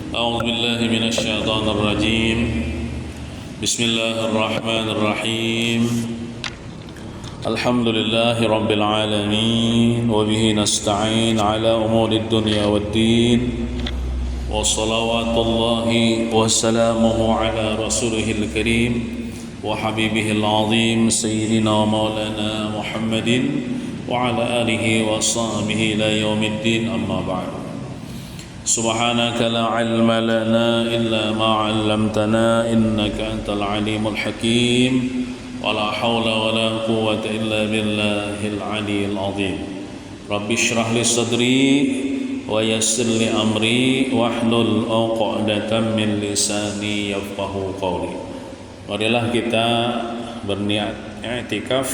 أعوذ بالله من الشيطان الرجيم. بسم الله الرحمن الرحيم. الحمد لله رب العالمين وبه نستعين على أمور الدنيا والدين وصلوات الله وسلامه على رسوله الكريم وحبيبه العظيم سيدنا ومولانا محمد وعلى آله وصحبه إلى يوم الدين. أما بعد. سبحانك لا علم لنا إلا ما علمتنا إنك أنت العليم الحكيم ولا حول ولا قوة إلا بالله العلي العظيم. رب اشرح لي صدري ويسر لي أمري واحلل عقدة من لساني يفقهوا قولي. Marilah kita berniat i'tikaf.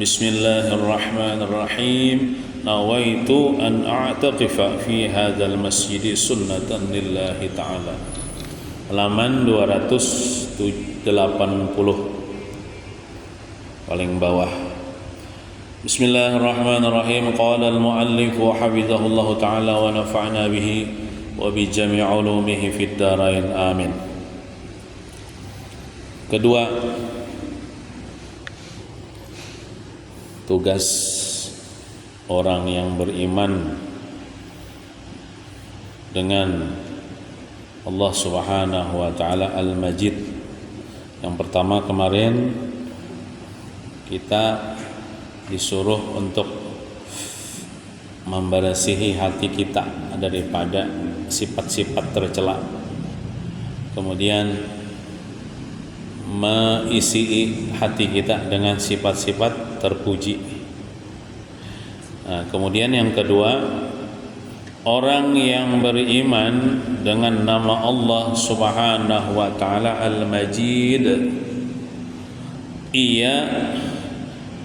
Bismillahirrahmanirrahim. Nawaitu an a'taqifa fi hadzal masjid sunnatan lillahi ta'ala. Halaman 280 paling bawah. Bismillahirrahmanirrahim. Qala al-muallif wa hafizahullahu ta'ala wa nafa'na bihi wa bi jami' ulumihi fid dharain amin. Kedua, tugas orang yang beriman dengan Allah Subhanahu wa taala Al-Majid. Yang pertama kemarin kita disuruh untuk membersihi hati kita daripada sifat-sifat tercela. Kemudian mengisi hati kita dengan sifat-sifat terpuji. Nah, kemudian yang kedua, orang yang beriman dengan nama Allah Subhanahu wa taala Al-Majid, ia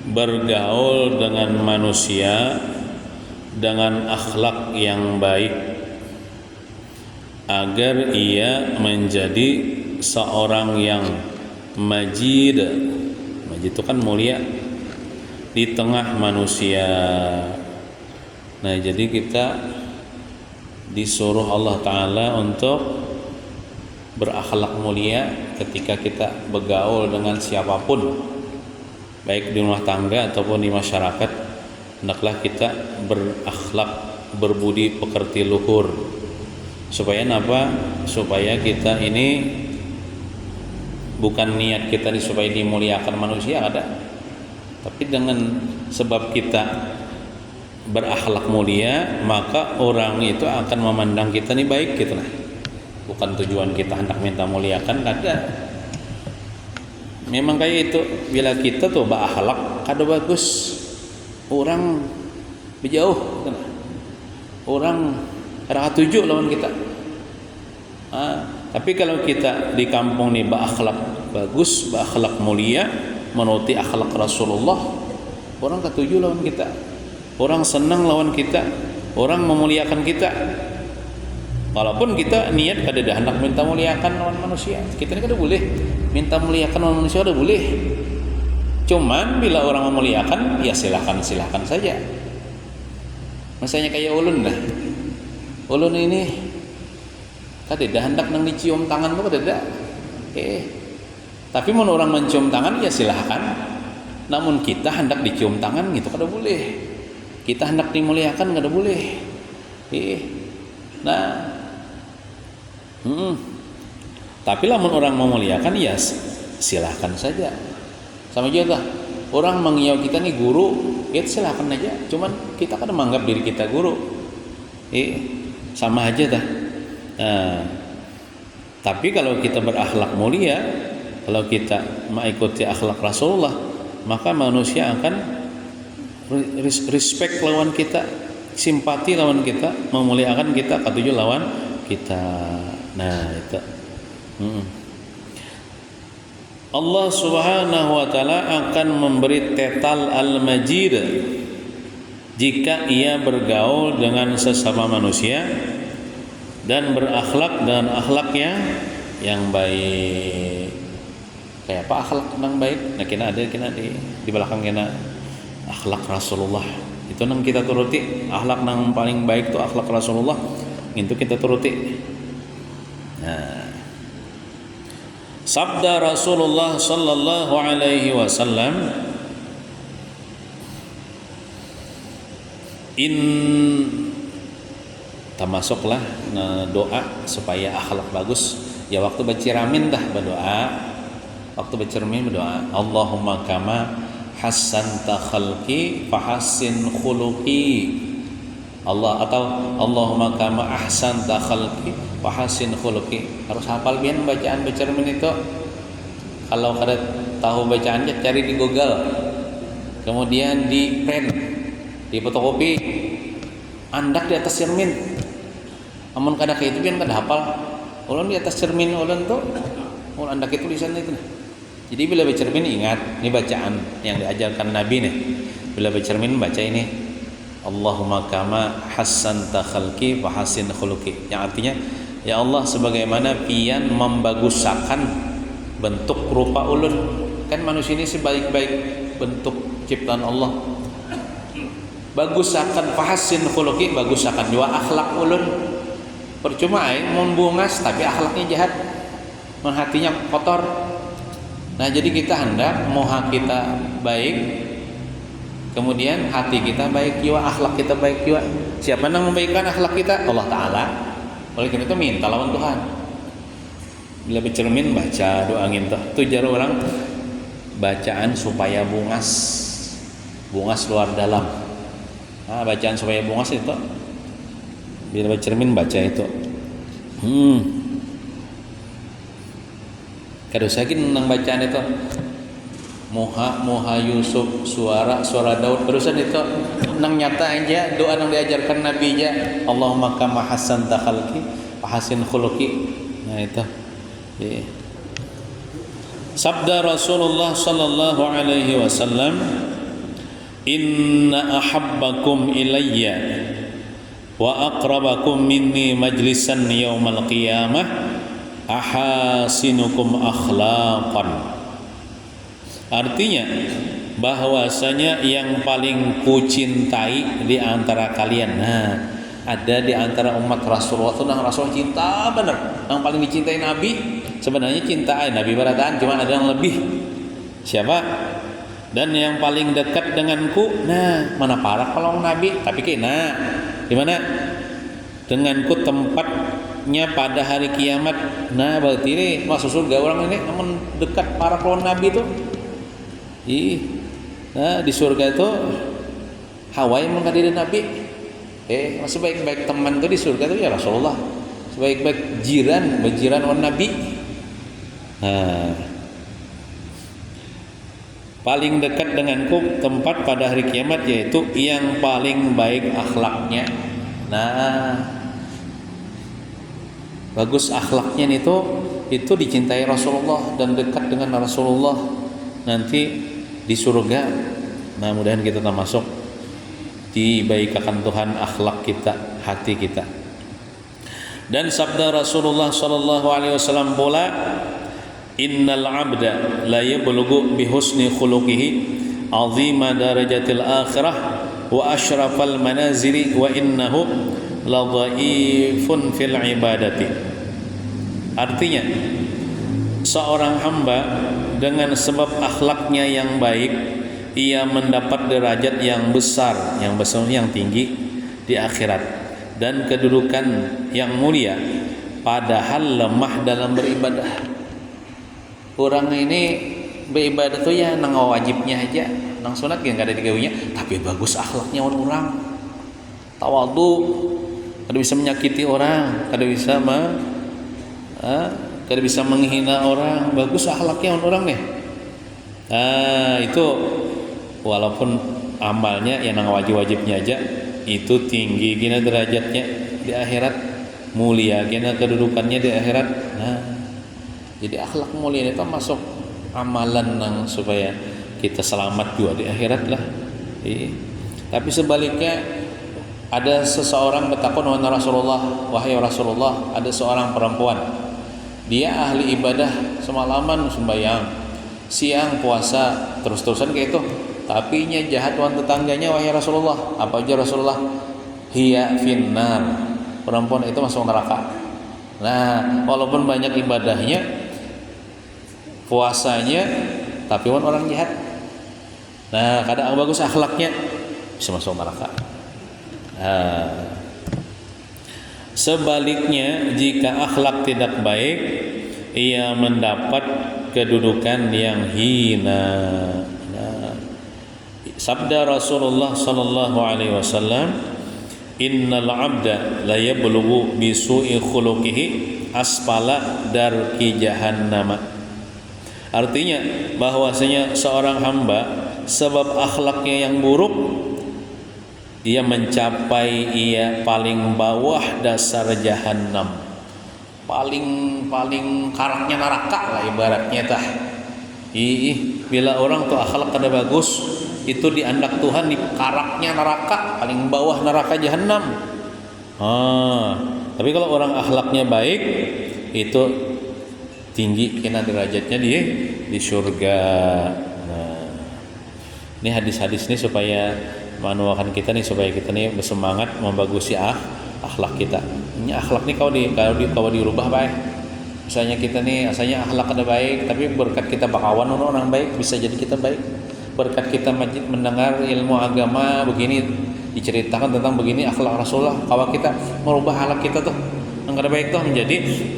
bergaul dengan manusia dengan akhlak yang baik agar ia menjadi seorang yang majid. Majid itu kan mulia di tengah manusia. Nah, jadi kita disuruh Allah Ta'ala untuk berakhlak mulia ketika kita bergaul dengan siapapun, baik di rumah tangga ataupun di masyarakat. Hendaklah kita berakhlak, berbudi pekerti luhur. Supaya apa? Supaya kita ini bukan niat kita supaya dimuliakan manusia, ada, tapi dengan sebab kita berakhlak mulia, maka orang itu akan memandang kita ini baik gitu nah. Bukan tujuan kita hendak minta muliakan, ada. Memang kayak itu, bila kita tuh berakhlak kada bagus, orang berjauh gitu nah. Orang kada tuju lawan kita. Tapi kalau kita di kampung nih berakhlak bagus, berakhlak mulia, menuruti akhlak Rasulullah, orang ketujuh lawan kita, orang senang lawan kita, orang memuliakan kita. Walaupun kita niat kada dah hendak minta muliakan lawan manusia, kita ini kada boleh minta muliakan lawan manusia, kada boleh. Cuman bila orang memuliakan, ya silakan saja. Misalnya kayak ulun dah, ulun ini kada dah hendak nang dicium tangan tu, kada dah. Tapi mun orang mencium tangan, ya silahkan. Namun kita hendak dicium tangan gitu kada boleh. Kita hendak dimuliakan kada boleh. Nah, tapi lamun orang memuliakan, ya silahkan saja. Sama juga orang mengiau kita nih guru, ya silahkan aja. Cuman kita kada menganggap diri kita guru. Sama aja dah. Tapi kalau kita berakhlak mulia, kalau kita mengikuti akhlak Rasulullah, maka manusia akan respect lawan kita, simpati lawan kita, memuliakan kita, ketujuh lawan kita. Nah, itu. Allah Subhanahu wa taala akan memberi tetal Al-Majid jika ia bergaul dengan sesama manusia dan berakhlak dengan akhlaknya yang baik. Kayak apa akhlak yang baik? Nah, kena di belakang kena akhlak Rasulullah. Itu nang kita turuti. Akhlak nang paling baik itu akhlak Rasulullah. Itu kita turuti. Nah, sabda Rasulullah sallallahu alaihi wasallam, termasuklah doa supaya akhlak bagus. Ya waktu berciramin dah berdoa, waktu bercermin berdoa, Allahumma kama hassanta khalqi fahassin khuluqi. Allah atau Allahumma kama ahsanta khalqi fahassin khuluqi. Harus hafal bien bacaan bercermin itu. Kalau kada tahu bacaannya cari di Google. Kemudian di print, di fotokopi, andak di atas cermin. Amun kada kayak itu bien kada hafal. Ulun di atas cermin ulun tuh, ulun andak itu tulisan itu. Jadi bila bercermin ingat, ini bacaan yang diajarkan Nabi nih. Bila bercermin baca ini, Allahumma kama hassanta khalqi wa hassin khuluqi. Yang artinya, ya Allah sebagaimana pian membagusakan bentuk rupa ulun. Kan manusia ini sebaik-baik bentuk ciptaan Allah. Bagusakan fahassin khuluqi, bagusakan juga akhlak ulun. Percuma mun bungas tapi akhlaknya jahat. Mun hatinya kotor. Nah, jadi kita hendak moha kita baik, kemudian hati kita baik juga, akhlak kita baik juga. Siapa yang membaikkan akhlak kita? Allah Ta'ala. Oleh karena itu minta lawan Tuhan. Bila bercermin baca doa ngintah. Itu jar orang bacaan supaya bungas luar dalam. Nah, bacaan supaya bungas itu bila bercermin baca itu. Kada usah nang bacaan itu Moha Yusuf suara Daud terusan itu nang nyata aja doa yang diajarkan Nabi aja, Allahumma kama hassanta khalqi wa hassin khuluqi. Nah itu sabda Rasulullah sallallahu alaihi wasallam, inna ahabbakum ilayya wa aqrabakum minni majlisan yaumal qiyamah ahasinukum akhlaqan. Artinya bahwasanya yang paling kucintai di antara kalian. Nah, ada di antara umat Rasulullah itu yang Rasul cinta benar. Yang paling dicintai Nabi sebenarnya cinta Nabi barataan, cuma ada yang lebih. Siapa? Dan yang paling dekat denganku, nah mana parah kalau Nabi, tapi kena di mana? Denganku tempatnya pada hari kiamat. Nah berarti ini masuk surga orang ini namun dekat para kawan Nabi itu. Nah di surga itu Hawa yang menghadiri Nabi. Sebaik-baik teman itu di surga itu ya Rasulullah. Sebaik-baik jiran orang Nabi. Nah, paling dekat denganku tempat pada hari kiamat yaitu yang paling baik akhlaknya. Nah, bagus akhlaknya itu dicintai Rasulullah dan dekat dengan Rasulullah nanti di surga. Nah, mudah-mudahan kita termasuk dibaikkan Tuhan akhlak kita, hati kita. Dan sabda Rasulullah sallallahu alaihi wasallam pula, innal 'abda la yablughu bi husni khuluqihi 'azima darajatil akhirah wa asyrafal manazili wa innahu la dhaifun fil ibadati. Artinya seorang hamba dengan sebab akhlaknya yang baik ia mendapat derajat yang besar, yang tinggi di akhirat dan kedudukan yang mulia padahal lemah dalam beribadah. Orang ini beribadah tuh ya nang wajibnya aja, nang sunat yang ada digawinya, tapi bagus akhlaknya orang. Tawadhu, kada bisa menyakiti orang, kada bisa menghina orang, bagus akhlaknya orang nih. Itu walaupun amalnya yang nang wajib-wajibnya aja itu tinggi gina derajatnya di akhirat, mulia gina kedudukannya di akhirat. Nah, jadi akhlak mulia itu masuk amalan nang supaya kita selamat juga di akhirat lah. Tapi sebaliknya ada seseorang bertakun kepada Rasulullah, wahai Rasulullah, ada seorang perempuan, dia ahli ibadah semalaman sembahyang, siang puasa, terus-terusan kayak itu, tapi nya jahat wan tetangganya, wahai Rasulullah. Apa aja Rasulullah? Hiya finnar, perempuan itu masuk neraka. Nah, walaupun banyak ibadahnya, puasanya, tapi orang jahat. Nah, kadang bagus akhlaknya, bisa masuk neraka. Nah, sebaliknya jika akhlak tidak baik, ia mendapat kedudukan yang hina. Nah, sabda Rasulullah sallallahu alaihi wasallam, innal 'abda la yablughu bi su'i khuluqihi asfala darki jahannam. Artinya bahwasanya seorang hamba sebab akhlaknya yang buruk, ia mencapai paling bawah dasar jahanam, paling karaknya neraka lah ibaratnya tah. Bila orang tuh akhlak kada bagus, itu diandak Tuhan di karaknya neraka, paling bawah neraka jahanam. Tapi kalau orang akhlaknya baik, itu tinggi kena derajatnya di surga. Nah, ini hadis-hadis ini supaya manuakan kita nih, supaya kita nih bersemangat membagusi akhlak kita. Ini akhlak nih kalau dirubah baik. Misalnya kita nih asalnya akhlak ada baik, tapi berkat kita bakawan orang baik, bisa jadi kita baik. Berkat kita mendengar ilmu agama begini, diceritakan tentang begini akhlak Rasulullah, kalau kita merubah akhlak kita tuh yang kada baik tuh menjadi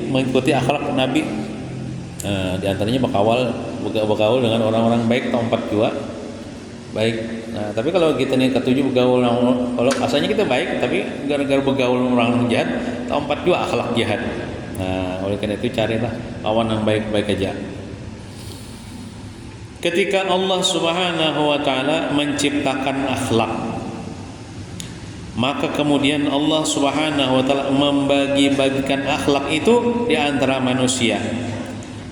mengikuti akhlak Nabi. Di antaranya bergaul dengan orang-orang baik, tempat juga baik. Nah, tapi kalau kita nih ketujuh bergaul, kalau asalnya kita baik, tapi gara-gara bergaul orang jahat, tempat juga akhlak jahat. Nah, oleh karena itu carilah kawan yang baik-baik aja. Ketika Allah Subhanahu wa taala menciptakan akhlak, maka kemudian Allah Subhanahu wa taala membagi-bagikan akhlak itu di antara manusia.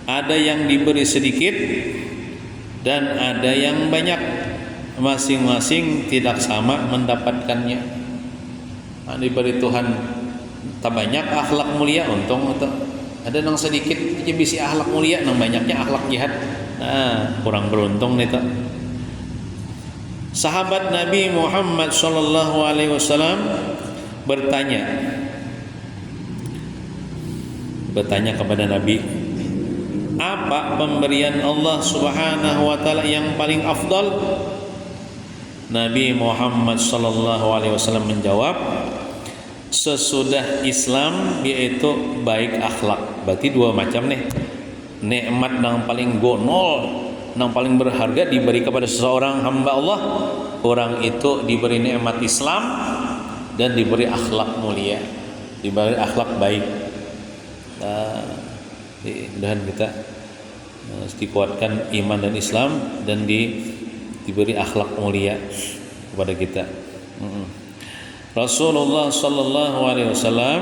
Ada yang diberi sedikit dan ada yang banyak. Masing-masing tidak sama mendapatkannya. Nah, diberi Tuhan tak banyak akhlak mulia, untung ada yang sedikit aja bisi akhlak mulia, yang banyaknya akhlak jahat. Nah, kurang beruntung nih tak. Sahabat Nabi Muhammad sallallahu alaihi wasallam bertanya kepada Nabi, apa pemberian Allah Subhanahu wa taala yang paling afdal? Nabi Muhammad sallallahu alaihi wasallam menjawab, sesudah Islam yaitu baik akhlak. Berarti dua macam nih. Nikmat yang paling gonol, yang paling berharga diberi kepada seseorang hamba Allah, orang itu diberi nikmat Islam dan diberi akhlak mulia, diberi akhlak baik. Mudah-mudahan kita dikuatkan iman dan Islam dan diberi akhlak mulia kepada kita. Rasulullah sallallahu alaihi wasallam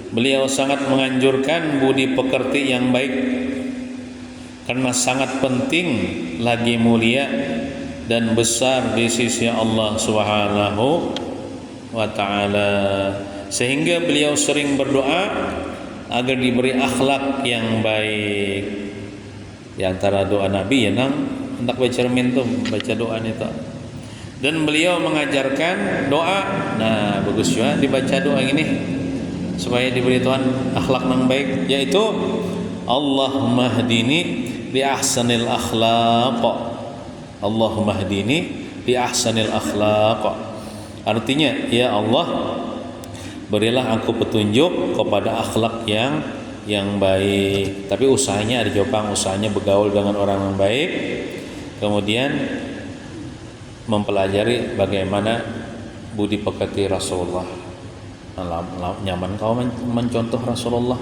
beliau sangat menganjurkan budi pekerti yang baik karena sangat penting lagi mulia dan besar di sisi Allah Subhanahu wa taala, sehingga beliau sering berdoa agar diberi akhlak yang baik. Di antara doa Nabi hendak baca cermin tuh, baca doa itu. Dan beliau mengajarkan doa. Nah, bagus juga dibaca doa ini supaya diberi Tuhan akhlak yang baik, yaitu Allahumma hdini bi ahsanil akhlaq. Allahumma hdini bi ahsanil akhlaq. Artinya, ya Allah, berilah aku petunjuk kepada akhlak yang baik. Tapi usahanya ada jopang, usahanya bergaul dengan orang yang baik, kemudian mempelajari bagaimana budi pekerti Rasulullah. Nyaman kau mencontoh Rasulullah.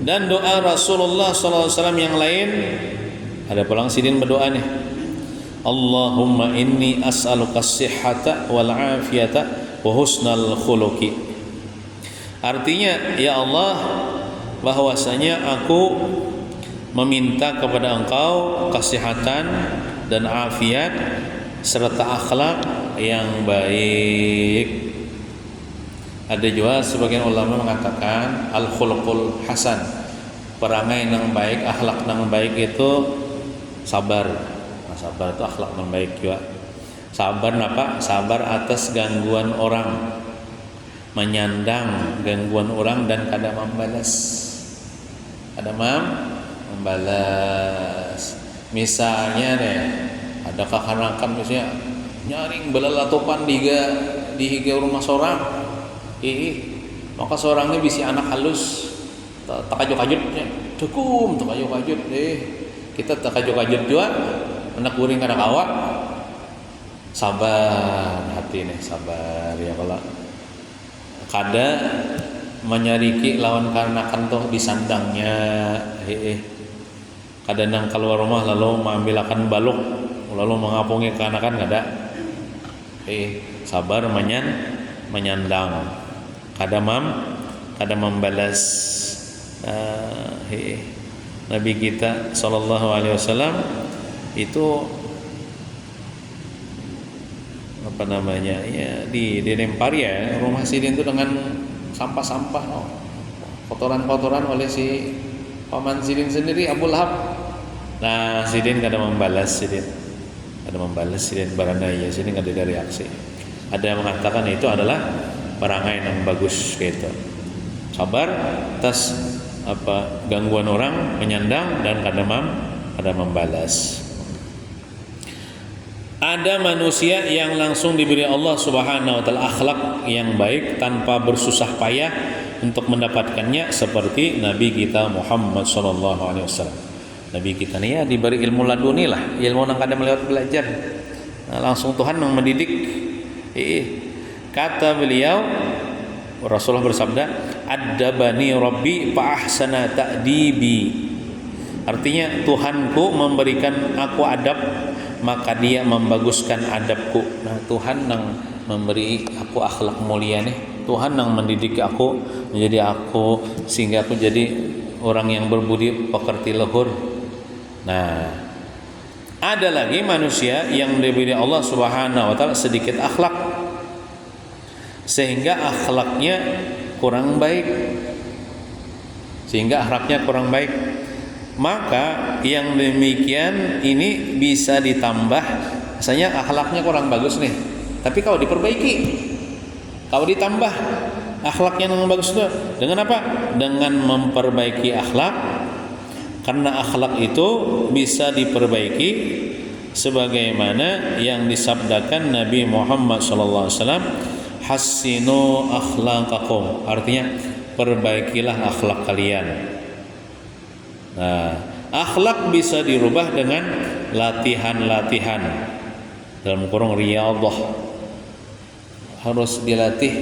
Dan doa Rasulullah SAW yang lain, ada pulang sidin berdoa nih, Allahumma inni as'aluka as-sihhata wal afiyata wa husnal khuluqi. Artinya, ya Allah, bahwasanya aku meminta kepada Engkau kesehatan dan afiat serta akhlak yang baik. Ada juga sebagian ulama mengatakan al-khuluqul hasan, perangai yang baik, akhlak yang baik itu sabar. Nah, sabar itu akhlak yang baik juga. Sabar apa? Sabar atas gangguan orang. menyandang gangguan orang dan kada membalas. Membalas. Misalnya nih, ada kekanakan misalnya nyaring belalatopan di higa rumah seorang. Maka seorangnya bisa anak halus takajut-kajutnya. Cukup takajut-kajut kita takajut-kajut juga anak guring kada kawa. Sabar hati nih, sabar ya kalau kada menyariki lawan kanakan toh disandangnya kada nang keluar rumah lalu mengambilkan balok lalu mengapungi kanakan kada sabar menyandang kada membalas. Nabi kita sallallahu alaihi wasallam itu apa namanya ya dilempar ya rumah Sidin itu dengan sampah-sampah kotoran-kotoran oleh si paman Sidin sendiri Abu Lahab. Nah Sidin kada membalas Sidin baranaya Sidin kada ada reaksi. Ada yang mengatakan itu adalah perangai yang bagus gitu. Sabar atas gangguan orang, menyandang dan kada membalas. Ada manusia yang langsung diberi Allah Subhanahu wa taala akhlak yang baik tanpa bersusah payah untuk mendapatkannya, seperti Nabi kita Muhammad sallallahu alaihi wasallam. Nabi kita nih ya diberi ilmu laduni lah, ilmu nang kada melewat belajar. Langsung Tuhan yang mendidik. Kata beliau, Rasulullah bersabda, "Addabani Rabbi fa ahsana ta'dibi." Artinya Tuhanku memberikan aku adab, maka dia membaguskan adabku. Nah, Tuhan yang memberi aku akhlak mulia nih. Tuhan yang mendidik aku menjadi aku sehingga aku jadi orang yang berbudi pekerti luhur. Nah, ada lagi manusia yang diberi Allah Subhanahu wa taala sedikit akhlak sehingga akhlaknya kurang baik. Maka yang demikian ini bisa ditambah. Misalnya akhlaknya kurang bagus nih, tapi kalau diperbaiki, kalau ditambah akhlaknya yang bagus itu dengan apa? Dengan memperbaiki akhlak. Karena akhlak itu bisa diperbaiki sebagaimana yang disabdakan Nabi Muhammad sallallahu alaihi wasallam, "Hassinu akhlaqakum." Artinya perbaikilah akhlak kalian. Nah, akhlak bisa dirubah dengan latihan-latihan. Dalam kurung riyadhah. Harus dilatih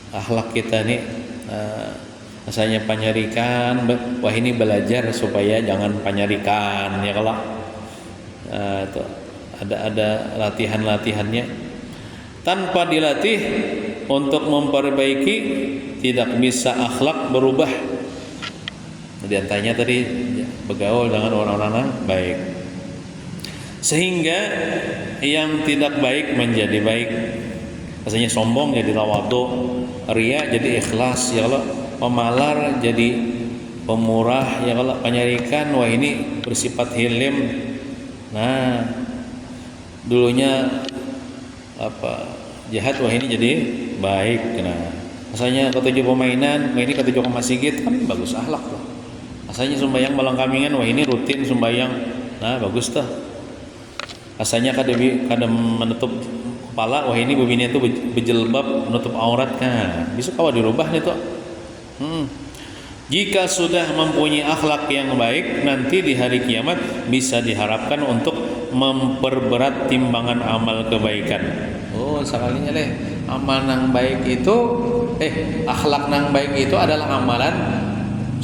akhlak kita nih. Misalnya penyarikan, wah ini belajar supaya jangan penyarikan ya kalau itu ada latihan-latihannya. Tanpa dilatih untuk memperbaiki tidak bisa akhlak berubah. Di antaranya tadi bergaul dengan orang-orang baik, sehingga yang tidak baik menjadi baik. Rasanya sombong jadi tawadu, ria jadi ikhlas ya kalau, pemalar jadi pemurah ya kalau, penyarikan wah ini bersifat hilim. Nah, dulunya jahat wah ini jadi baik. Nah, rasanya ketujuh pemainan, wah ini ketujuh masjid kan bagus akhlak tuh. Rasanya sembahyang malam kamingan, wah ini rutin sembahyang, nah bagus tuh. Rasanya kada menutup kepala, wah ini begini itu berjilbab menutup aurat kan. Bisa kalau dirubah nih tuh. Jika sudah mempunyai akhlak yang baik, nanti di hari kiamat bisa diharapkan untuk memperberat timbangan amal kebaikan. Oh, sekalinya deh, amal yang baik itu akhlak yang baik itu adalah amalan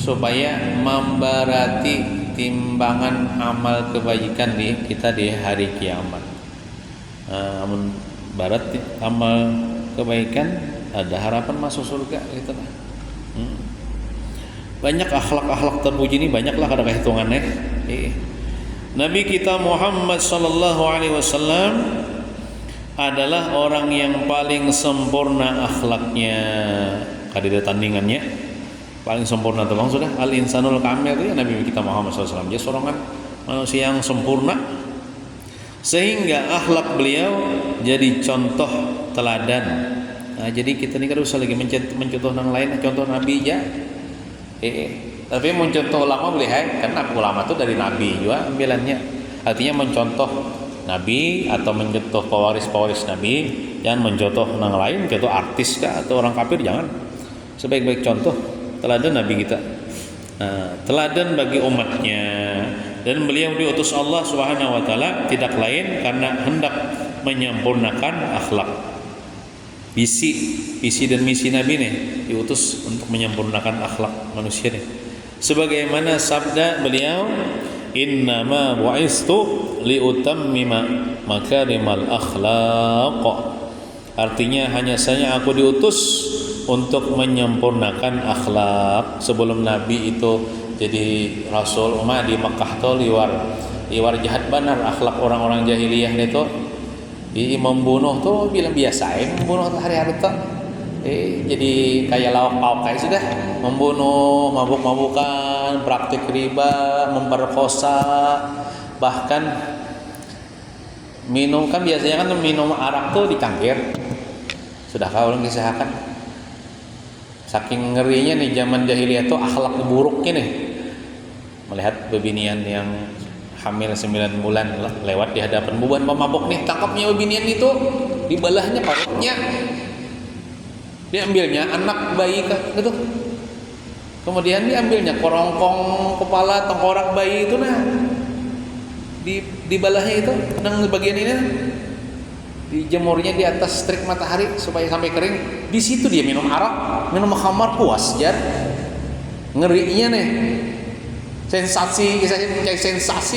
supaya memberati timbangan amal kebaikan kita di hari kiamat. Amun barat amal kebaikan, ada harapan masuk surga gitu lah. Banyak akhlak-akhlak terpuji ini, banyaklah kada kehitungannya. Nabi kita Muhammad sallallahu alaihi wasallam adalah orang yang paling sempurna akhlaknya, kada ada tandingannya. Paling sempurna tuh sudah al-insanul kamil ya Nabi kita Muhammad SAW. Dia seorang manusia yang sempurna, sehingga akhlak beliau jadi contoh teladan Nah, jadi kita ini kan usah lagi mencontoh yang lain, contoh Nabi aja. Tapi mencontoh ulama boleh karena ulama itu dari Nabi juga ambilannya. Artinya mencontoh Nabi atau mencontoh pewaris Nabi, jangan mencontoh yang lain, contoh artis kah atau orang kafir, jangan. Sebaik-baik contoh teladan Nabi kita. Nah, teladan bagi umatnya, dan beliau diutus Allah Subhanahu wa taala tidak lain karena hendak menyempurnakan akhlak. Visi dan misi Nabi nih diutus untuk menyempurnakan akhlak manusia nih. Sebagaimana sabda beliau, innama bu'istu liutammima makarimal akhlaq. Artinya hanya saja aku diutus untuk menyempurnakan akhlak. Sebelum Nabi itu jadi Rasul di Mekah tuh liwar jahat benar akhlak orang-orang jahiliyah itu. Membunuh tuh bilang biasa membunuh hari-hari tuh. Jadi kayak lawak pauk kayak sudah membunuh, mabuk-mabukan, praktik riba, memperkosa, bahkan minum kan biasanya kan minum arak tuh di cangkir. Sudah kau orang kisahkan. Saking ngerinya nih zaman jahiliyah tuh akhlak buruknya nih. Melihat bebinian yang hamil 9 bulan lewat di hadapan buban pemabok nih, tangkapnya bebinian itu, dibelahnya parutnya. Diambilnya anak bayi gitu. Kemudian diambilnya kerongkong kepala tengkorak bayi itu dibalahnya itu nang bagian ini dijemurnya di atas terik matahari supaya sampai kering. Di situ dia minum arak, minum khamar, puas jar. Ngerinya nih. Sensasi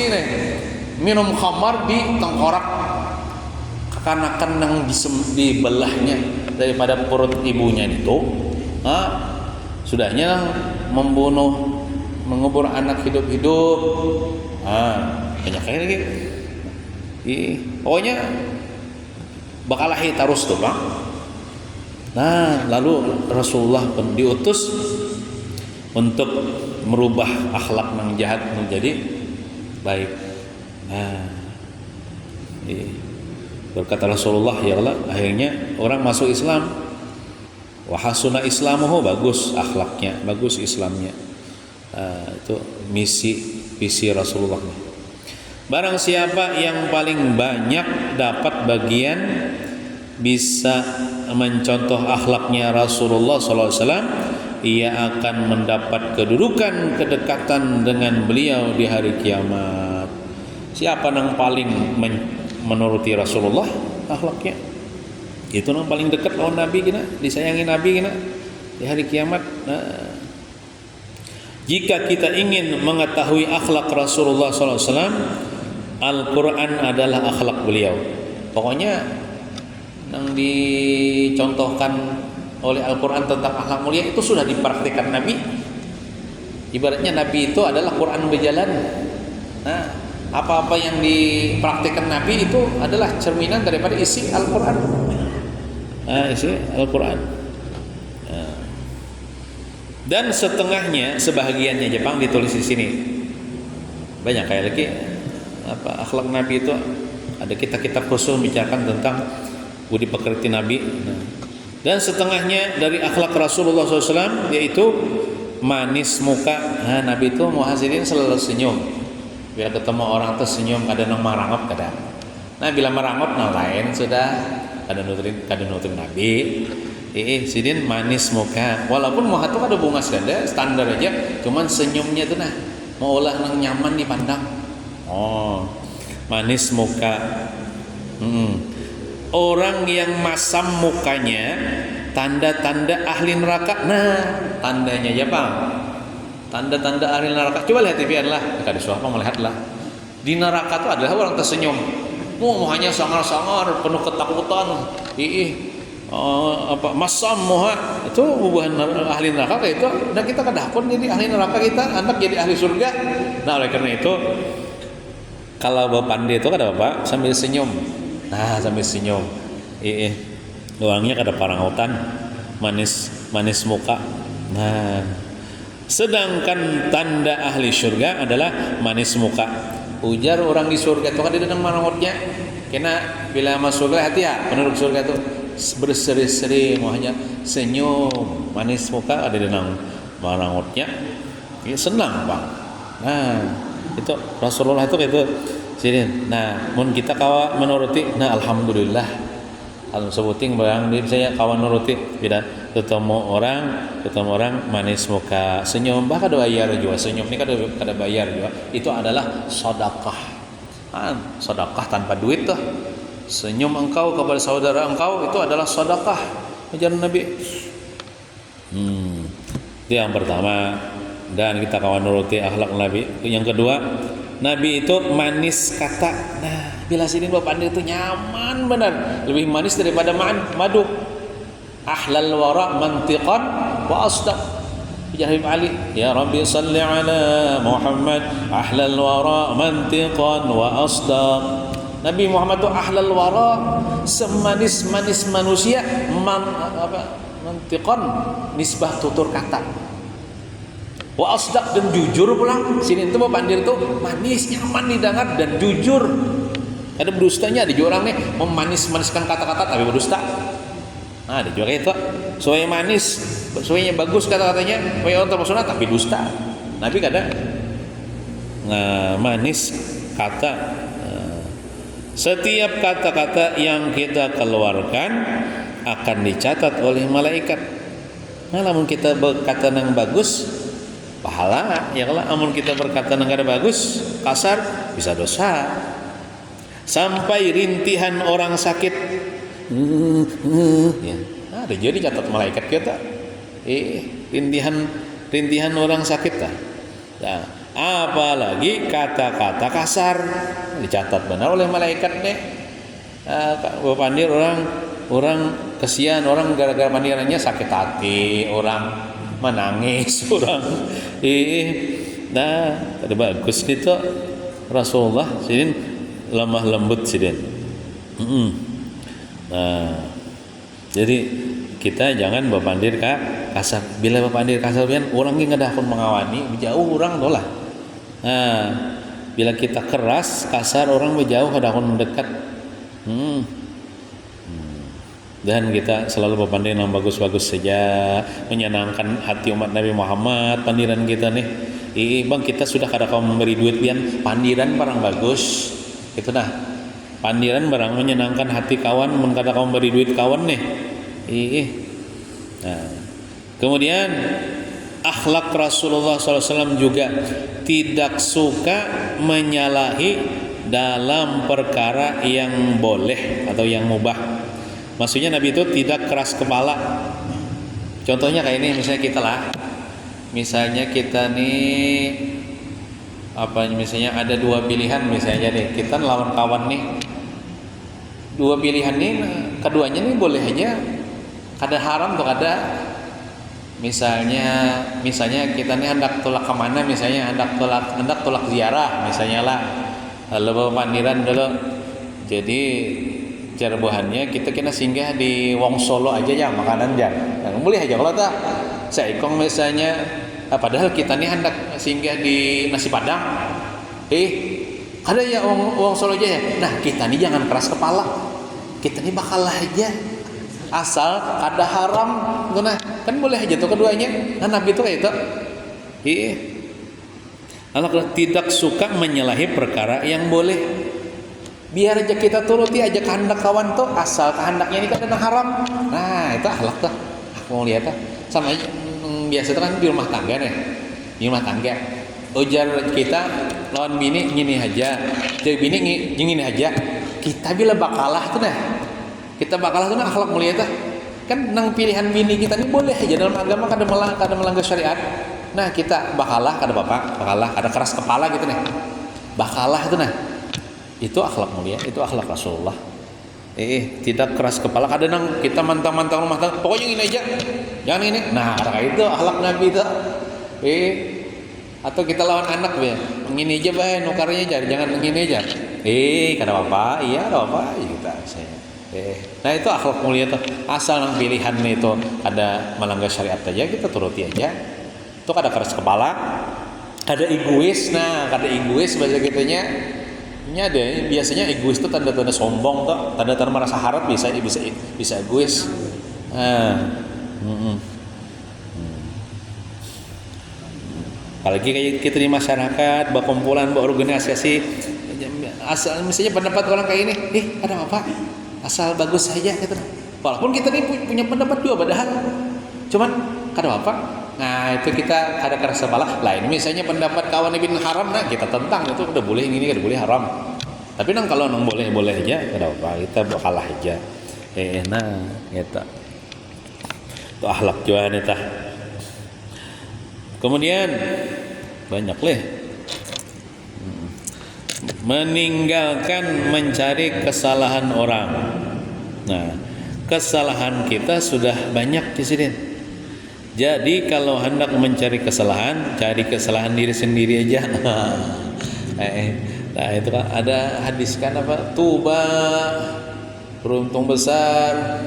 nih. Minum khamar di tengkorak kekanakan yang dibelahnya daripada perut ibunya itu. Sudahnya membunuh, mengubur anak hidup-hidup. Banyak kayak lagi. Pokoknya bakalahi terus tuh Pak. Nah, lalu Rasulullah pun diutus untuk merubah akhlak yang jahat menjadi baik. Berkata Rasulullah, ya Allah, akhirnya orang masuk Islam. Wa hasuna islamuhu, bagus akhlaknya, bagus Islamnya. Itu visi Rasulullah. Barang siapa yang paling banyak dapat bagian bisa mencontoh akhlaknya Rasulullah SAW, ia akan mendapat kedudukan kedekatan dengan beliau di hari kiamat. Siapa yang paling menuruti Rasulullah akhlaknya, itu yang paling dekat lawan Nabi kita, disayangi Nabi kita di hari kiamat. Jika kita ingin mengetahui akhlak Rasulullah SAW, Al-Quran adalah akhlak beliau. Pokoknya yang dicontohkan oleh Al-Quran tentang akhlak mulia itu sudah dipraktikkan Nabi. Ibaratnya Nabi itu adalah Quran berjalan. Apa-apa yang dipraktikkan Nabi itu adalah cerminan daripada isi Al-Quran. Isi Al-Quran. Dan setengahnya, sebahagiannya Jepang ditulis di sini. Banyak kayak lagi akhlak Nabi itu ada kitab-kitab khusus bicarakan tentang budi pekerti Nabi. Dan setengahnya dari akhlak Rasulullah SAW yaitu manis muka. Nabi itu muhajirin selalu senyum. Bila ketemu orang tuh senyum, kadang marangop kadang. Bila marangop lain sudah kadang nutrin Nabi. Sidin manis muka. Walaupun muka tuh ada bunga segala standar aja, cuman senyumnya tuh mau olah nang nyaman dipandang. Manis muka. Orang yang masam mukanya tanda-tanda ahli neraka. Tandanya aja Bang. Tanda-tanda ahli neraka. Coba lihat TV lah. Kada suapa melihatlah. Di neraka itu adalah orang tersenyum. Muhanya sangar-sangar, penuh ketakutan. Masam muha itu bukan ahli neraka kayak itu. Dan kita kadakon jadi ahli neraka, kita anak jadi ahli surga. Oleh karena itu kalau bapak pandai itu kada Bapak sambil senyum. Sambil senyum. Orangnya kada parangautan, manis muka. Sedangkan tanda ahli surga adalah manis muka. Ujar orang di surga itu kan di dalam manangotnya. Kena bila masuk surga hati penduduk surga itu berseri-seri, mau hanya senyum, manis muka, ada denang marangutnya, ya senang bang. Nah itu Rasulullah itu gitu. Jadi, nah, mun kita kawa menuruti, nah alhamdulillah. Kalau sebuting barang di saya kawan nuruti, tidak ketemu orang manis muka, senyum, bahkan ada bayar juga senyum ini kada bayar juga. Itu adalah sedekah. Sedekah tanpa duit tuh. Senyum engkau kepada saudara engkau itu adalah sedekah. Ajaran Nabi. Itu yang pertama. Dan kita kawan nuruti akhlak Nabi. Yang kedua, Nabi itu manis kata. Nah, bila sini Bapak Andi itu nyaman benar, lebih manis daripada madu. Ahlal wara mantiqan wa asdaq. Habib Ali, ya Rabbi salli ala Muhammad, ahlal wara mantiqan wa asdaq. Nabi Muhammad itu ahlal wara, semanis-manis manusia, mantiqan, nisbah tutur kata. Wa asdaq, dan jujur pulang. Sini itu Bapak Andir tuh manis, nyaman didengar dan jujur. Ada berdustanya, ada juga orang nih memanis-maniskan kata-kata tapi berdusta. Nah, ada juga itu. Soalnya manis, soalnya bagus kata-katanya, soalnya orang terpesona tapi dusta. Nabi kadang manis kata. Setiap kata-kata yang kita keluarkan akan dicatat oleh malaikat. Nah, namun kita berkata yang bagus, pahala. Ya kalau amun kita berkata negara bagus, kasar, bisa dosa. Sampai rintihan orang sakit, ya, ada jadi catat malaikat kita. Rintihan orang sakit lah. Ya, apalagi kata-kata kasar dicatat benar oleh malaikat nih. Bapak Andir, orang kesian, orang gara-gara pandirannya sakit hati, orang menangis, orang nah ada bagus gitu Rasulullah sidin lemah lembut sidin. Nah jadi kita jangan bapandir kasar. Bila bapandir kasar kan orang yang ada pun mengawani jauh orang tuh lah. Nah bila kita keras kasar orang jauh ada pun mendekat. Dan kita selalu berpandai yang bagus-bagus saja, menyenangkan hati umat Nabi Muhammad. Pandiran kita nih, bang kita sudah kada kau memberi duit pian, pandiran barang bagus, itu nah. Pandiran barang menyenangkan hati kawan, mun kada kau memberi duit kawan nih. Nah, kemudian akhlak Rasulullah SAW juga tidak suka menyalahi dalam perkara yang boleh atau yang mubah. Maksudnya Nabi itu tidak keras kepala. Contohnya kayak ini, misalnya kita lah, misalnya kita nih misalnya ada dua pilihan misalnya nih, kita lawan kawan nih, dua pilihan nih, keduanya nih boleh aja, kada haram tuh kada. Misalnya kita nih hendak tolak kemana, misalnya hendak tolak ziarah misalnya lah, lalu pandiran dulu, jadi jarbuhannya kita kena singgah di Wong Solo aja ya, makanan jar. Nah, boleh aja kalau tak seikong misalnya, padahal kita nih hendak singgah di nasi Padang. Ada ya Wong Solo aja ya. Nah, kita nih jangan keras kepala. Kita nih bakal aja. Asal ada haram, nah kan boleh aja tuh keduanya. Nah, Nabi itu kayak itu. Allah tidak suka menyalahi perkara yang boleh. Biar aja kita turuti aja kehendak kawan tuh, asal kehendaknya ini kan tentang haram. Nah itu akhlak tuh. Aku lihat tuh sama aja, biasa tuh kan di rumah tangga nih, di rumah tangga ujar kita lawan bini gini aja, jadi bini gini aja. Kita bila bakalah tuh nah, kita bakalah tuh nah akhlak mulia tuh. Kan nang pilihan bini kita ini boleh aja dalam agama kada melanggar syariat. Nah kita bakalah kada bapak, bakalah kada keras kepala gitu nih, bakalah tuh nah. Itu akhlak mulia, itu akhlak Rasulullah. Tidak keras kepala. Kadang kita mantang-mantang rumah tangga, pokoknya ini aja, jangan ini. Nah, kayak itu akhlak Nabi itu. Atau kita lawan anak ya, ini aja bah, nukarnya aja, jangan ini aja. Kada apa-apa, iya kada apa-apa kita saya. Nah itu akhlak mulia tuh. Asal nang pilihan itu ada melanggar syariat aja, kita turuti aja. Itu kada keras kepala, kada egois. Nah, kada egois bahasa kitanya. Ini ada biasanya egois itu tanda-tanda sombong tuh, tanda-tanda merasa harap bisa egois. Apalagi kayak kita di masyarakat, berkumpulan, berorganisasi, asal misalnya pendapat orang kayak ini, ada apa? Asal bagus saja gitu. Walaupun kita ini punya pendapat juga padahal, cuman ada apa? Nah itu kita ada kerasa balah. Lain misalnya pendapat kawan Ibn Haram, nah kita tentang itu udah boleh ini, udah boleh haram. Tapi nang kalau nang boleh aja, ada apa? Kita kalah aja. Nah gitu. Itu akhlak juga nih tah. Kemudian banyak meninggalkan mencari kesalahan orang. Nah, kesalahan kita sudah banyak di sini. Jadi kalau hendak mencari kesalahan, cari kesalahan diri sendiri aja. Nah itu kan ada hadis kan apa? Tuba beruntung besar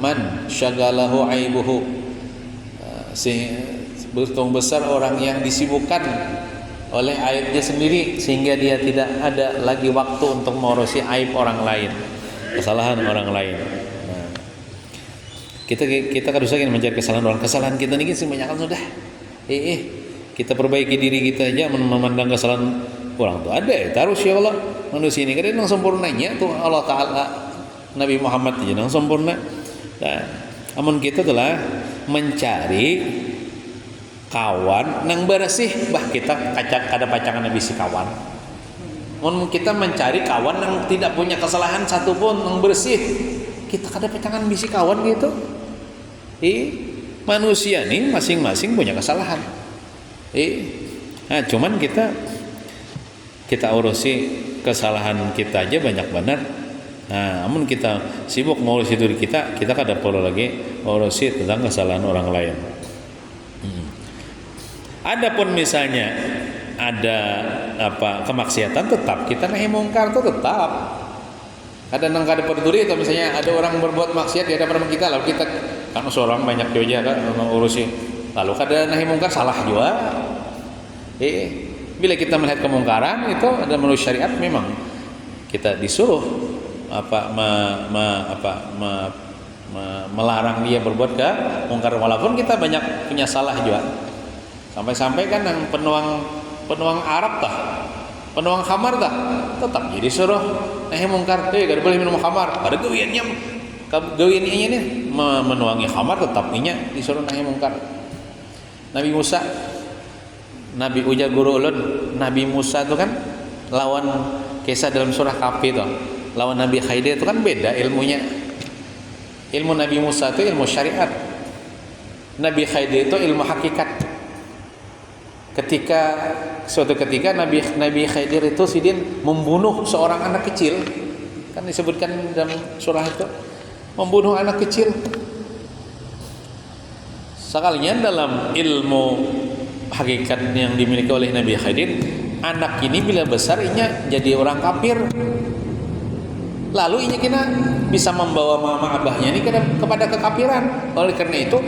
man syagalahu aibuhu. Beruntung besar orang yang disibukkan oleh aibnya sendiri sehingga dia tidak ada lagi waktu untuk mengurusi aib orang lain, kesalahan orang lain. Nah, kita kan usah mencari kesalahan orang. Kesalahan kita ini sebanyak sudah. Kita perbaiki diri kita aja, memandang kesalahan orang tuh ada. Terus ya Allah manusia ini kan yang sempurnanya tuh Allah Taala, Nabi Muhammad aja yang sempurna. Nah, namun kita telah mencari kawan nang bersih bah kita kada pacangan bisi kawan. Mun kita mencari kawan yang tidak punya kesalahan satu pun nang bersih, kita kada pacangan bisi kawan gitu. Manusia nih masing-masing punya kesalahan. Nah cuman kita urusi kesalahan kita aja banyak benar. Nah, namun kita sibuk ngurusi diri kita kada perlu lagi ngurusi tentang kesalahan orang lain. Adapun misalnya ada kemaksiatan, tetap kita nahi mungkar itu tetap. Kadang kada peduli atau misalnya ada orang berbuat maksiat di hadapan kita, lalu kita kan seorang banyak juga kan ngurusi, lalu kada nahi mungkar salah juga. Bila kita melihat kemungkaran itu ada menurut syariat, memang kita disuruh melarang dia berbuat mungkar, walaupun kita banyak punya salah juga. Sampai-sampai kan yang penuang Arab penuang khamar tetap jadi suruh mungkar, gak boleh minum khamar. Ada gawiannya nih menuangi khamar, tetap disuruh mungkar. Nabi Musa, Nabi uja guru ulun, Nabi Musa itu kan lawan kisah dalam surah Kahfi itu, lawan Nabi Khidir itu kan beda ilmunya. Ilmu Nabi Musa itu ilmu syariat, Nabi Khidir itu ilmu hakikat. Suatu ketika Nabi Khidir itu sidin membunuh seorang anak kecil, kan disebutkan dalam surah itu, membunuh anak kecil. Sekalinya dalam ilmu hakikat yang dimiliki oleh Nabi Khidir, anak ini bila besar jadi orang kafir, lalu kena bisa membawa mama abahnya ini kepada kekafiran. Oleh karena itu,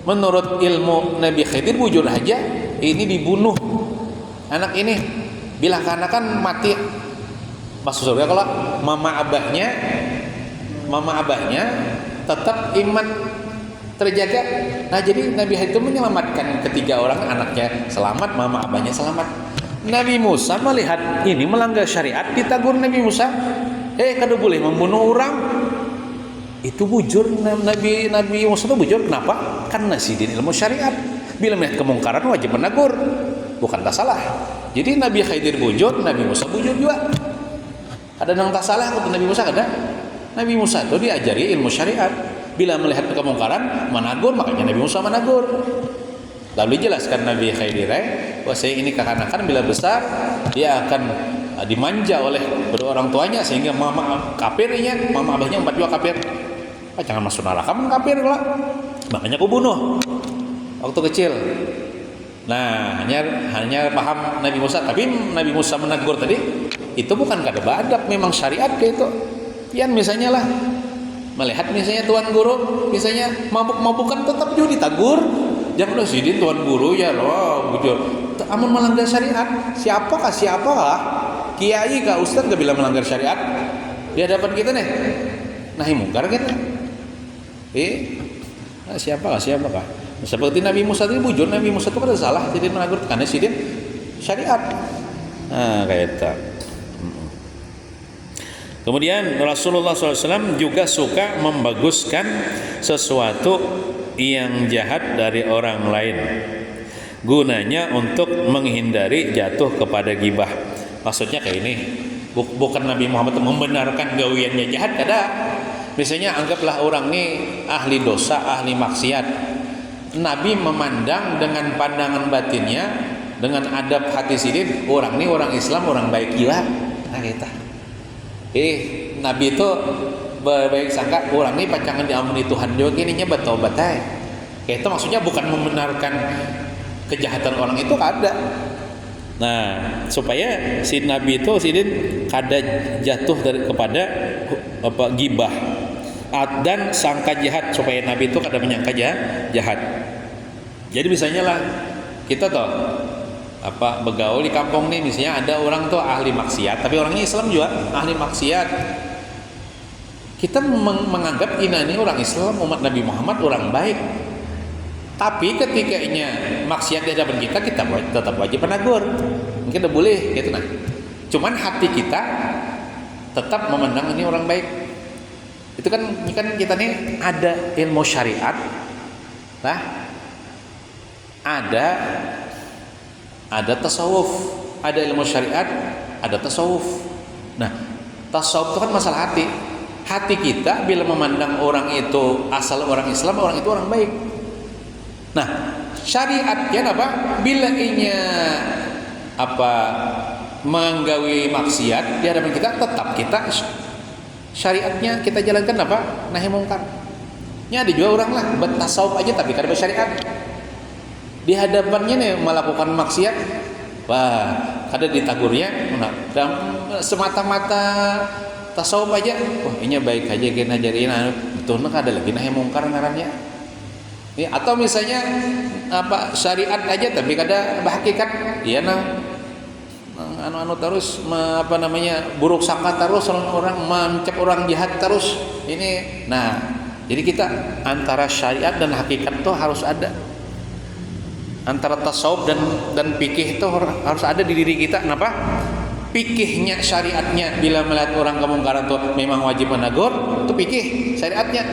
menurut ilmu Nabi Khidir bujur aja ini dibunuh anak ini, bila kan mati masuk surga kalau mama abahnya tetap iman terjaga. Nah jadi Nabi itu menyelamatkan ketiga orang, anaknya selamat, mama abahnya selamat. Nabi Musa melihat ini melanggar syariat, ditegur Nabi Musa, kada boleh membunuh orang. Itu bujur Nabi Musa itu bujur. Kenapa? Karena sidin ilmu syariat. Bila melihat kemungkaran wajib menegur, bukan tak salah. Jadi Nabi Khidir bujur, Nabi Musa bujur juga. Ada nang tak salah kata Nabi Musa, kada. Nabi Musa itu diajari ilmu syariat. Bila melihat kemungkaran menegur, makanya Nabi Musa menegur. Lalu dijelaskan Nabi Khidir bahwa ini kekanakan bila besar dia akan dimanja oleh kedua orang tuanya sehingga mama kafirnya, mama abahnya empat juga kafir. Jangan masuk neraka kafir lah. Makanya aku bunuh waktu kecil. Nah, hanya paham Nabi Musa, tapi Nabi Musa menegur tadi itu bukan kada badab, memang syariat kayak itu. Pian misalnya lah melihat misalnya tuan guru misalnya mabuk-mabukan, tetap juga ditegur. Jangan udah sidin tuan guru ya loh bujur. Amun melanggar syariat, siapakah kiai ka ustaz gak bila melanggar syariat di hadapan kita nih nahi mungkar kita siapakah seperti Nabi Musa itu bujur, Nabi Musa itu kan salah jadi menegur karena sidin syariat kayak itu. Kemudian Rasulullah SAW juga suka membaguskan sesuatu yang jahat dari orang lain, gunanya untuk menghindari jatuh kepada gibah. Maksudnya kayak ini, bukan Nabi Muhammad membenarkan gawiannya jahat, kada. Misalnya anggaplah orang ini ahli dosa, ahli maksiat. Nabi memandang dengan pandangan batinnya, dengan adab hati sidin, orang ini orang Islam, orang baik gila. Nah kita. Nabi itu baik sangka orang ini pacangan diampuni Tuhan juga ininya bertobat kayak itu maksudnya bukan membenarkan kejahatan orang itu kada. Nah supaya si Nabi itu sidin kada jatuh kepada gibah dan sangka jahat, supaya Nabi itu kada menyangka jahat. Jadi misalnya lah kita toh begaul di kampung nih, misalnya ada orang tuh ahli maksiat tapi orangnya Islam juga ahli maksiat, kita menganggap ini orang Islam, umat Nabi Muhammad, orang baik, tapi ketikanya maksiat di hadapan kita tetap wajib menegur, mungkin udah boleh gitu. Nah cuman hati kita tetap memandang ini orang baik. Itu kan kita nih ada ilmu syariat, nah ada tasawuf, ada ilmu syariat, ada tasawuf. Nah, tasawuf itu kan masalah hati. Hati kita bila memandang orang itu asal orang Islam, orang itu orang baik. Nah, syariatnya apa? Bila inya menggawi maksiat di hadapan kita, tetap kita syariatnya kita jalankan nahi mungkar. Nya ada juga orang lah bertasawuf aja tapi kada bersyariat. Di hadapannya nih melakukan maksiat, wah kada ditagurnya, semata-mata tasawuf aja, wah ini baik aja kita ajarin, betul kada lagi nahi mungkar ngarannya. Atau misalnya syariat aja tapi kada berhakikat, iya terus buruk sangka terus orang mencap orang jahat terus ini. Nah jadi kita antara syariat dan hakikat tuh harus ada. Antara tasawuf dan fikih itu harus ada di diri kita. Kenapa? Fikihnya, syariatnya bila melihat orang kemungkaran itu memang wajib menegur, itu fikih syariatnya.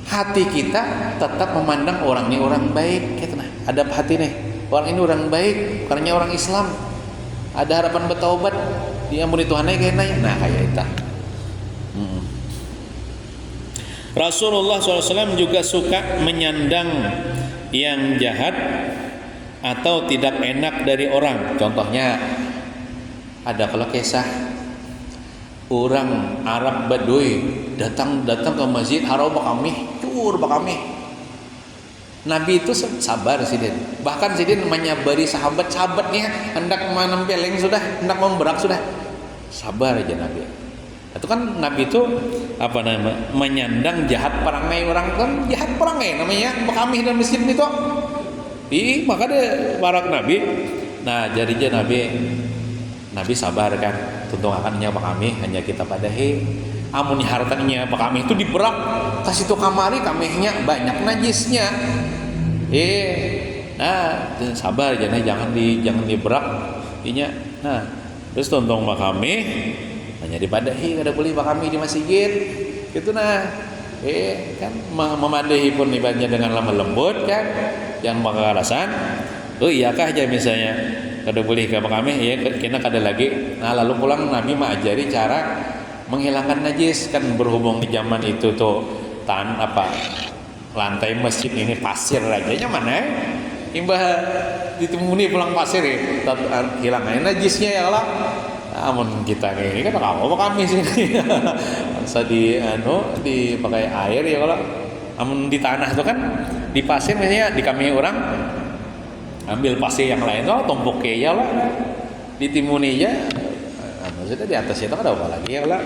Hati kita tetap memandang orang ini orang baik, gitu nah. Adab hati nih, orang ini orang baik, karena orang Islam. Ada harapan bertaubat, diampuni Tuhan kayaknya. Nah kayak itu. Rasulullah SAW juga suka menyandang yang jahat atau tidak enak dari orang. Contohnya ada kalau kisah orang Arab Baduy datang ke masjid haram bakami. Nabi itu sabar sidin. Bahkan sidin menyabari sahabatnya hendak menempeleng sudah, hendak memberak sudah. Sabar aja Nabi. Itu kan Nabi itu menyandang jahat perangai orang, kan jahat perangai namanya bakami dan masjid itu. Maka ada barak Nabi. Nah jadinya Nabi sabar kan, tentu akan nya bakami hanya kita padahi. Amun hartanya bakami itu diberak, kasih tu kamari kamihnya banyak najisnya. Nah sabar jangan diberak inya. Nah terus tontong bakami hanya dipadahi, kada boleh bakami di masjid gitu nah. Kan memadahi pun ibadahnya dengan lemah lembut kan, yang makarasan. Iyakah aja misalnya kada boleh ke bakami ya kena kada lagi. Nah lalu pulang Nabi mengajari cara menghilangkan najis kan, berhubung di zaman itu tuh lantai masjid ini pasir aja mana imbah ditemuni pulang pasir hilangnya najisnya ya Allah. Amun kita ini kan apa kami sini masa dipakai air ya kalau amun di tanah itu kan di pasir misalnya di kami orang ambil pasir yang lain tuh tumpuk ya lah ditimuni aja. Maksudnya di atas itu ada apa lagi ya lah.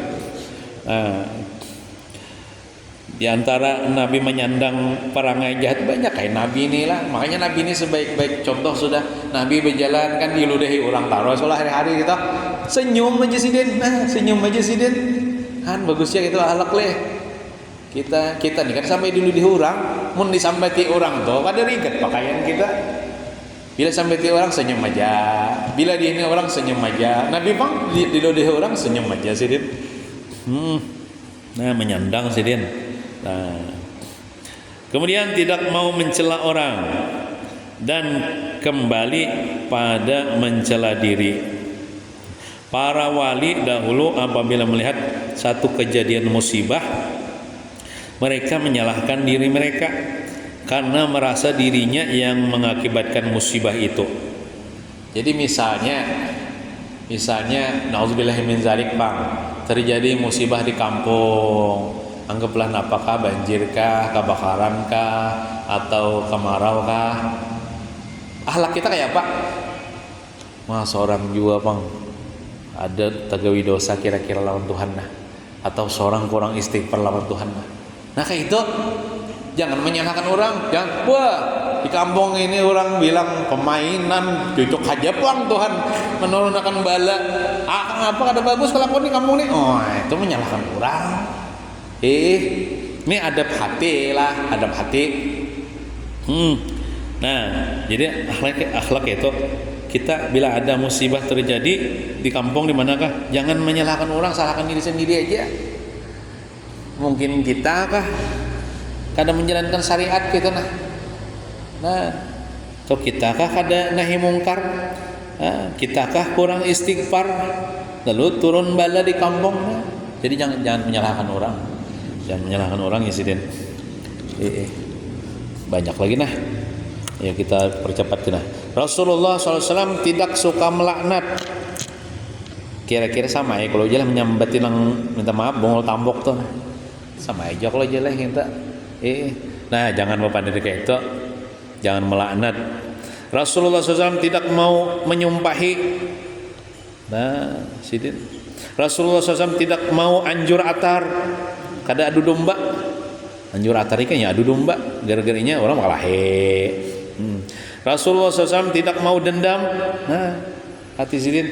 Di antara Nabi menyandang perangai jahat banyak kayak Nabi ini lah. Makanya Nabi ini sebaik-baik contoh sudah. Nabi berjalan kan diludahi orang taruh soal hari-hari gitu. senyum aja sidin, senyum aja sidin. Han bagusnya gitu akhlak leh. Kita nih kan sampai dulu di orang, mun disampai ti orang tuh kada rigat pakaian kita. Bila sampai ti orang senyum aja. Bila di ini orang senyum aja. Nabi bang di orang senyum aja sidin. Nah menyandang sidin. Nah, kemudian tidak mau mencela orang dan kembali pada mencela diri. Para wali dahulu apabila melihat satu kejadian musibah, mereka menyalahkan diri mereka karena merasa dirinya yang mengakibatkan musibah itu. Jadi misalnya nauzubillahi min zalik bang, terjadi musibah di kampung, anggaplah apakah banjirkah, kebakarankah, atau kemarau kah. Akhlak kita kayak apa? Seorang juga bang ada tagawi dosa kira-kira lawan Tuhan nah, atau seorang kurang istighfar lawan Tuhan nah kayak itu jangan menyalahkan orang. Jangan di kampung ini orang bilang pemainan cocok aja puang Tuhan menurunkan bala. Apa ada bagus kelakuan di kampung ini? Itu menyalahkan orang. Ini adab hati lah, adab hati. Nah, jadi akhlak itu kita bila ada musibah terjadi di kampung di manakah, jangan menyalahkan orang, salahkan diri sendiri aja. Mungkin kita kah kadang menjalankan syariat kita atau kita kah kada nahi mungkar, kita kah kurang istighfar, lalu turun bala di kampung. Jadi jangan menyalahkan orang, jangan menyalahkan orang ya sidin. Banyak lagi nah. Ya kita percepat kena. Rasulullah SAW tidak suka melaknat. Kira-kira sama ya kalau jelah menyambatin minta maaf bongol tambok tuh. Sama aja kalau jelah minta. Nah jangan bapak dari kayak itu. Jangan melaknat. Rasulullah SAW tidak mau menyumpahi. Nah sidin. Rasulullah SAW tidak mau anjur atar. Kada adu domba. Anjur atar ikan ya adu domba. Gara-garanya orang kalah Rasulullah SAW tidak mau dendam. Nah, hati sidin.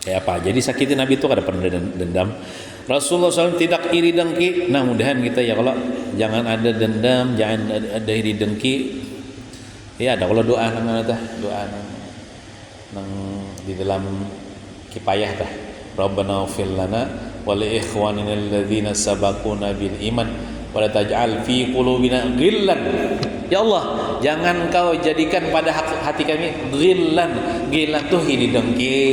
Kayak apa? Jadi sakitin Nabi itu kada pernah dendam. Rasulullah SAW tidak iri dengki. Nah, mudahan kita ya kalau jangan ada dendam, jangan ada iri dengki. Ya ada kalau doa doa nang di dalam kifayah tah. Rabbana ighfir lana wa li ikhwanina alladzina sabaquna bil iman wa la taj'al fi qulubina ghillan. Ya Allah, jangan kau jadikan pada hati kami ghillan. Ghillan tuh iri dengki,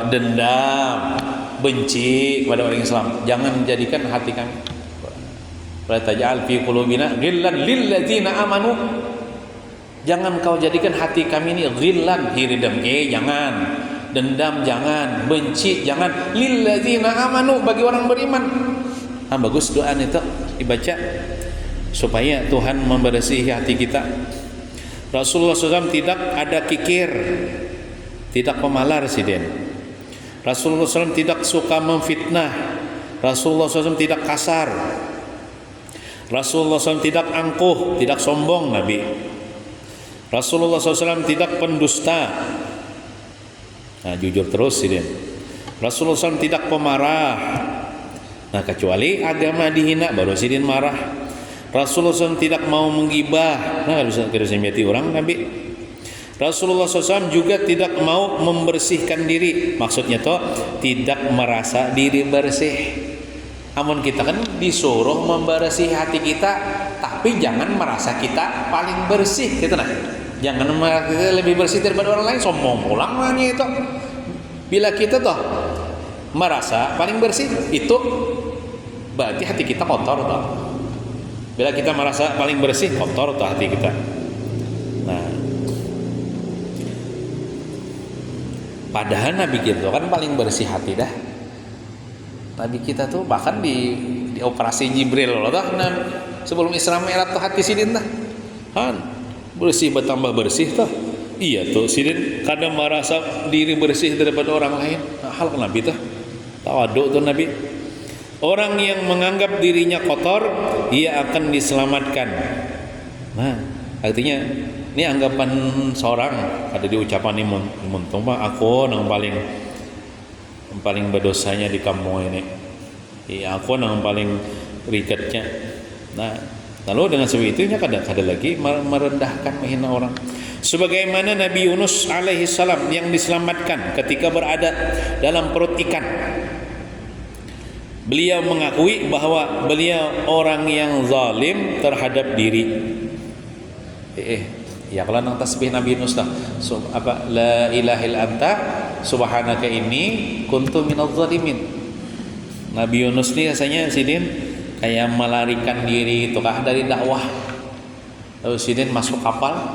dendam, benci kepada orang Islam. Jangan jadikan hati kami. Wala taj'al fi qulubina ghillan lil ladzina amanu. Jangan kau jadikan hati kami ini ghillan, iri dengki, jangan. Dendam jangan, benci jangan. Lil ladzina amanu, bagi orang beriman. Bagus doa itu dibaca supaya Tuhan membersihi hati kita. Rasulullah SAW tidak ada kikir, tidak pemalar sidin. Rasulullah SAW tidak suka memfitnah. Rasulullah SAW tidak kasar. Rasulullah SAW tidak angkuh, tidak sombong Nabi. Rasulullah SAW tidak pendusta. Jujur terus sidin. Rasulullah SAW tidak pemarah. Kecuali agama dihina baru sidin marah. Rasulullah SAW tidak mau menggibah. Bisa mati orang Nabi. Rasulullah SAW juga tidak mau membersihkan diri. Maksudnya toh tidak merasa diri bersih. Namun kita kan disuruh membersih hati kita, tapi jangan merasa kita paling bersih gitu nah. Jangan merasa kita lebih bersih daripada orang lain, sombong pulang namanya itu. Bila kita toh merasa paling bersih, itu berarti hati kita kotor toh. Bila kita merasa paling bersih, kotor tuh hati kita. Nah, padahal Nabi kita kan paling bersih hati dah. Nabi kita tuh bahkan di operasi Jibril loh dah. Nah, sebelum Isra Mi'raj tuh hati sidin dah. Bersih bertambah bersih tuh. Iya tuh sidin kadang merasa diri bersih daripada orang lain. Hal ke Nabi tuh. Tawaduk tuh Nabi. Orang yang menganggap dirinya kotor, ia akan diselamatkan. Nah, Artinya ini anggapan seorang ada di ucapan ini muntung mah aku nang paling berdosanya di kampung ini. Iya, aku nang paling riketnya. Nah, lalu dengan sebab itu kada lagi merendahkan, menghina orang. Sebagaimana Nabi Yunus alaihi salam yang diselamatkan ketika berada dalam perut ikan. Beliau mengakui bahwa beliau orang yang zalim terhadap diri. Ya kalau nang tasbih Nabi Yunus lah, la ilaha illa anta subhanaka inni kuntu minadz zalimin. Nabi Yunus ini rasanya sidin kayak melarikan diri itu kah dari dakwah. Lalu sidin masuk kapal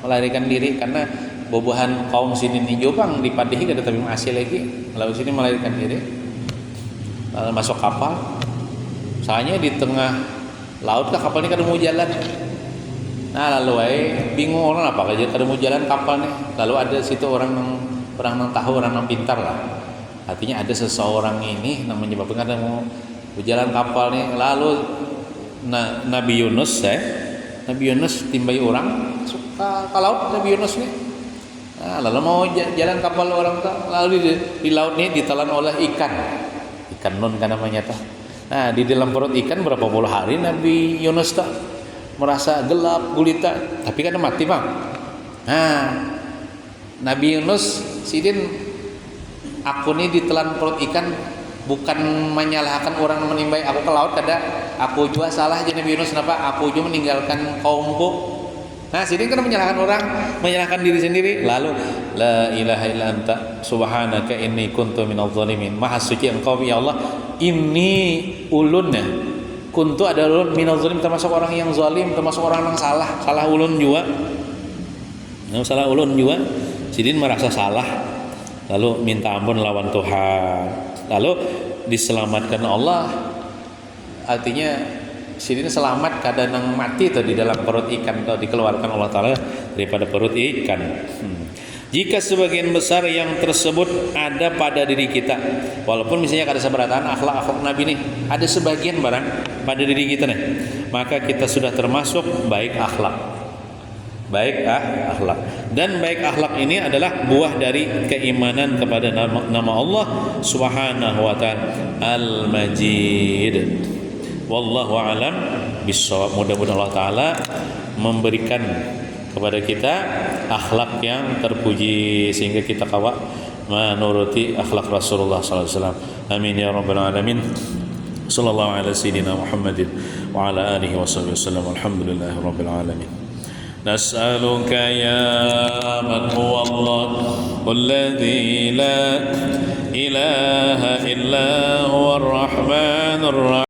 melarikan diri karena bobohan kaum sidin hijau bang dipadihi kada tapi masih lagi. Lalu sidin melarikan diri. Lalu masuk kapal. Soalnya di tengah laut lah kapal ini kada mau jalan. Nah lalu bingung orang apa aja kada mau jalan kapal nih. Lalu ada situ orang yang tahu, orang yang pintar lah. Artinya ada seseorang ini yang menyebabkan kada mau berjalan kapal nih. Lalu Nabi Yunus timbai orang suka ke laut Nabi Yunus nih. Nah, lalu mau jalan kapal orang tak. Lalu di laut nih ditelan oleh ikan nun kan namanya tak. Nah di dalam perut ikan berapa puluh hari Nabi Yunus tak merasa gelap gulita tapi kan mati bang. Nah Nabi Yunus sidin aku nih ditelan perut ikan bukan menyalahkan orang menimbai aku ke laut kada aku juga salah aja Nabi Yunus kenapa aku juga meninggalkan kaumku. Nah sidin kan menyalahkan orang, menyalahkan diri sendiri. Lalu la ilaha illa anta subhanaka inni kuntu minadz zalimin. Maha suci engkau ya Allah, ini ulunnya kuntu ada ulun minadz zalim, termasuk orang yang zalim, termasuk orang yang salah ulun juga. Salah ulun juga. Sidin merasa salah. Lalu minta ampun lawan Tuhan. Lalu diselamatkan Allah. Artinya sidin selamat kadang mati atau di dalam perut ikan atau dikeluarkan Allah Ta'ala daripada perut ikan. Jika sebagian besar yang tersebut ada pada diri kita, walaupun misalnya kada seberatan akhlak Nabi nih, ada sebagian barang pada diri kita nih, maka kita sudah termasuk baik akhlak. Dan baik akhlak ini adalah buah dari keimanan kepada nama Allah Subhanahu wa taala Al-Majid. Wallahu a'lam bissawab. Mudah-mudahan Allah taala memberikan kepada kita akhlak yang terpuji sehingga kita kawat menuruti akhlak Rasulullah sallallahu alaihi wasallam. Amin ya rabbal alamin. Sallallahu ala sayyidina Muhammadin wa ala alihi washabbihi wasallam. Alhamdulillahi rabbil alamin. Nas'aluka ya man huwa Allah alladzi la ilaha illa huwa ar-rahmanur rahim.